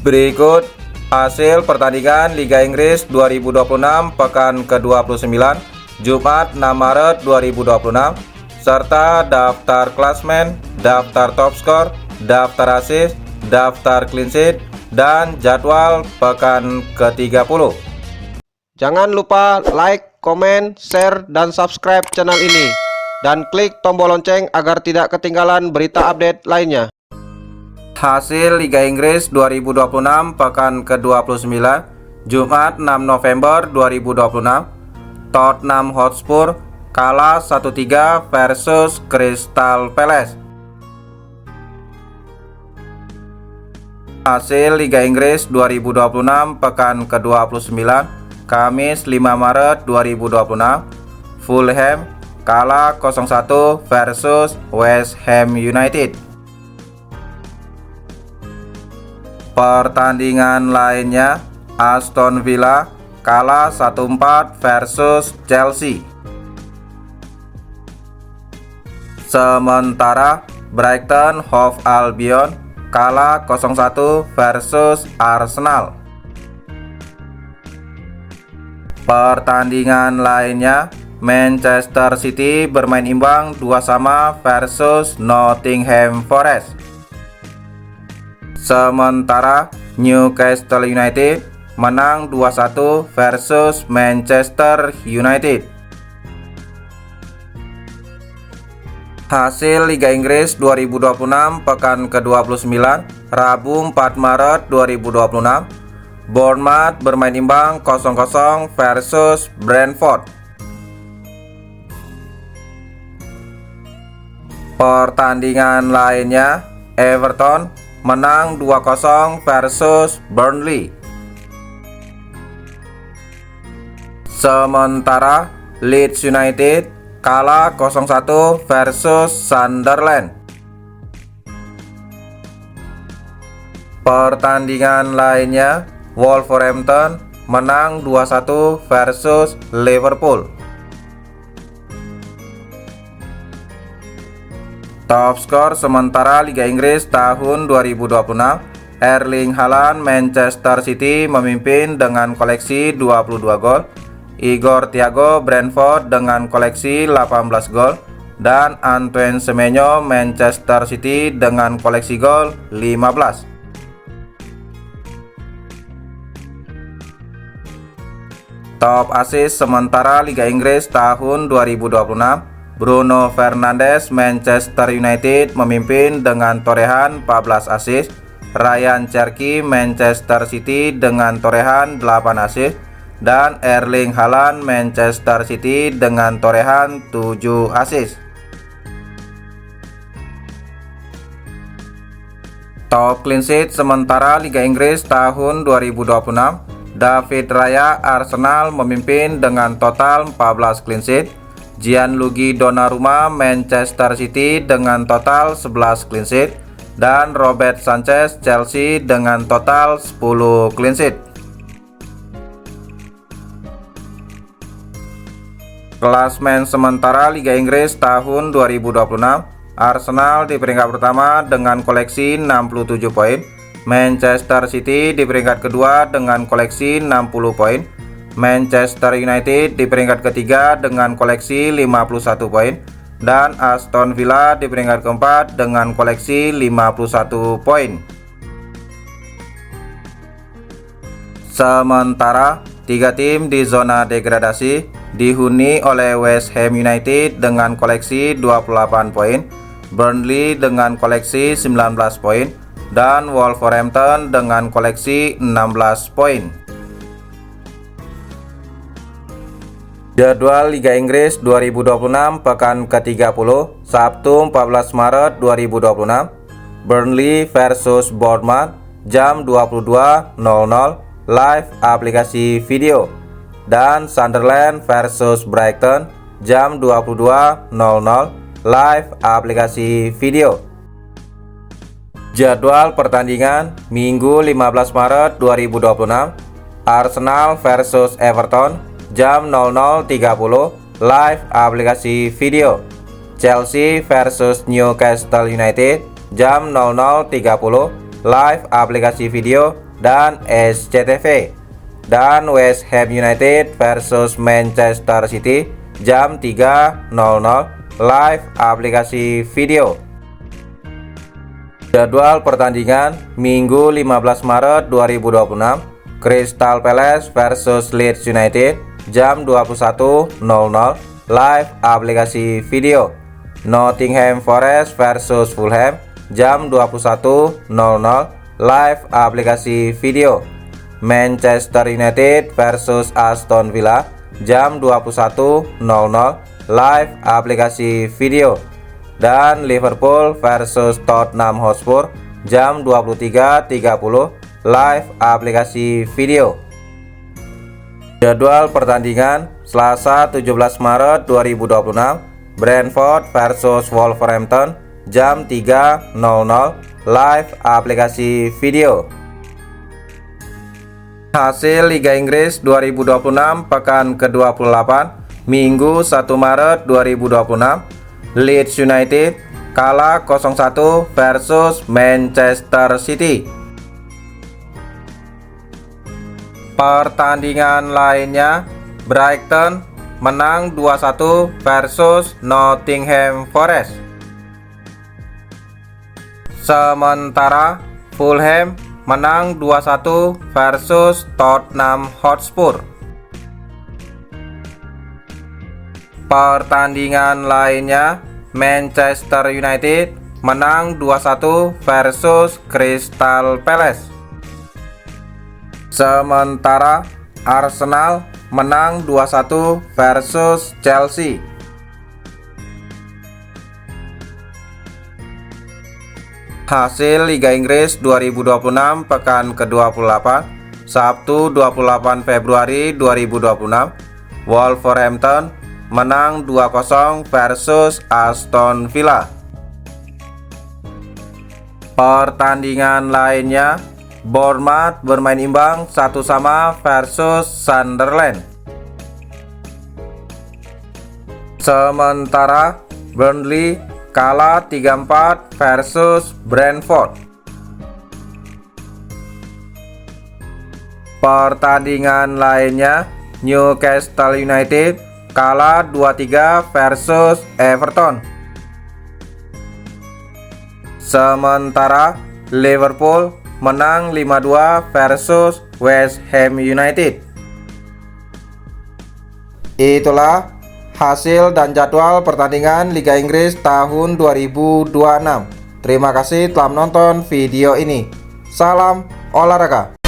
Berikut hasil pertandingan Liga Inggris 2026 pekan ke-29 Jumat 6 Maret 2026 serta daftar klasmen, daftar top skor, daftar assist, daftar clean sheet, dan jadwal pekan ke-30. Jangan lupa like, komen, share, dan subscribe channel ini dan klik tombol lonceng agar tidak ketinggalan berita update lainnya. Hasil Liga Inggris 2026 pekan ke-29 Jumat 6 November 2026. Tottenham Hotspur kalah 1-3 versus Crystal Palace. Hasil Liga Inggris 2026 pekan ke-29 Kamis 5 Maret 2026. Fulham kalah 0-1 versus West Ham United. Pertandingan lainnya, Aston Villa kalah 1-4 versus Chelsea. Sementara Brighton Hove Albion kalah 0-1 versus Arsenal. Pertandingan lainnya, Manchester City bermain imbang 2-2 versus Nottingham Forest. Sementara Newcastle United menang 2-1 versus Manchester United. Hasil Liga Inggris 2026 pekan ke-29 Rabu 4 Maret 2026. Bournemouth bermain imbang 0-0 versus Brentford. Pertandingan lainnya, Everton menang 2-0 versus Burnley. Sementara Leeds United kalah 0-1 versus Sunderland. Pertandingan lainnya, Wolverhampton menang 2-1 versus Liverpool. Top skor sementara Liga Inggris tahun 2026, Erling Haaland Manchester City memimpin dengan koleksi 22 gol, Igor Thiago Brentford dengan koleksi 18 gol, dan Antoine Semenyo Manchester City dengan koleksi gol 15. Top assist sementara Liga Inggris tahun 2026, Bruno Fernandes Manchester United memimpin dengan torehan 14 assist, Ryan Cherky Manchester City dengan torehan 8 assist, dan Erling Haaland Manchester City dengan torehan 7 assist. Top clean sheet sementara Liga Inggris tahun 2026, David Raya Arsenal memimpin dengan total 14 clean sheet, Gianluigi Donnarumma Manchester City dengan total 11 clean sheet, dan Robert Sanchez Chelsea dengan total 10 clean sheet. Klasmen sementara Liga Inggris tahun 2026, Arsenal di peringkat pertama dengan koleksi 67 poin, Manchester City di peringkat kedua dengan koleksi 60 poin, Manchester United di peringkat ketiga dengan koleksi 51 poin, dan Aston Villa di peringkat keempat dengan koleksi 51 poin. Sementara tiga tim di zona degradasi dihuni oleh West Ham United dengan koleksi 28 poin, Burnley dengan koleksi 19 poin, dan Wolverhampton dengan koleksi 16 poin. Jadwal Liga Inggris 2026 pekan ke-30 Sabtu 14 Maret 2026. Burnley versus Bournemouth jam 22.00 live aplikasi video, dan Sunderland versus Brighton jam 22.00 live aplikasi video. Jadwal pertandingan Minggu 15 Maret 2026, Arsenal versus Everton jam 00.30 live aplikasi video, Chelsea versus Newcastle United jam 00.30 live aplikasi video, dan SCTV. Dan West Ham United versus Manchester City jam 3.00 live aplikasi video. Jadwal pertandingan Minggu 15 Maret 2026, Crystal Palace versus Leeds United jam 21.00 live aplikasi video. Nottingham Forest versus Fulham jam 21.00 live aplikasi video. Manchester United versus Aston Villa jam 21.00 live aplikasi video. Dan Liverpool versus Tottenham Hotspur jam 23.30 live aplikasi video. Jadwal pertandingan Selasa 17 Maret 2026, Brentford versus Wolverhampton jam 3.00 live aplikasi video. Hasil Liga Inggris 2026 pekan ke-28 Minggu 1 Maret 2026, Leeds United kalah 0-1 versus Manchester City. Pertandingan lainnya, Brighton menang 2-1 versus Nottingham Forest. Sementara Fulham menang 2-1 versus Tottenham Hotspur. Pertandingan lainnya, Manchester United menang 2-1 versus Crystal Palace. Sementara Arsenal menang 2-1 versus Chelsea. Hasil Liga Inggris 2026 pekan ke-28 Sabtu 28 Februari 2026, Wolverhampton menang 2-0 versus Aston Villa. Pertandingan lainnya, Bournemouth bermain imbang 1-1 versus Sunderland. Sementara Burnley kalah 3-4 versus Brentford. Pertandingan lainnya, Newcastle United kalah 2-3 versus Everton. Sementara Liverpool menang 5-2 versus West Ham United. Itulah hasil dan jadwal pertandingan Liga Inggris tahun 2026. Terima kasih telah menonton video ini. Salam olahraga.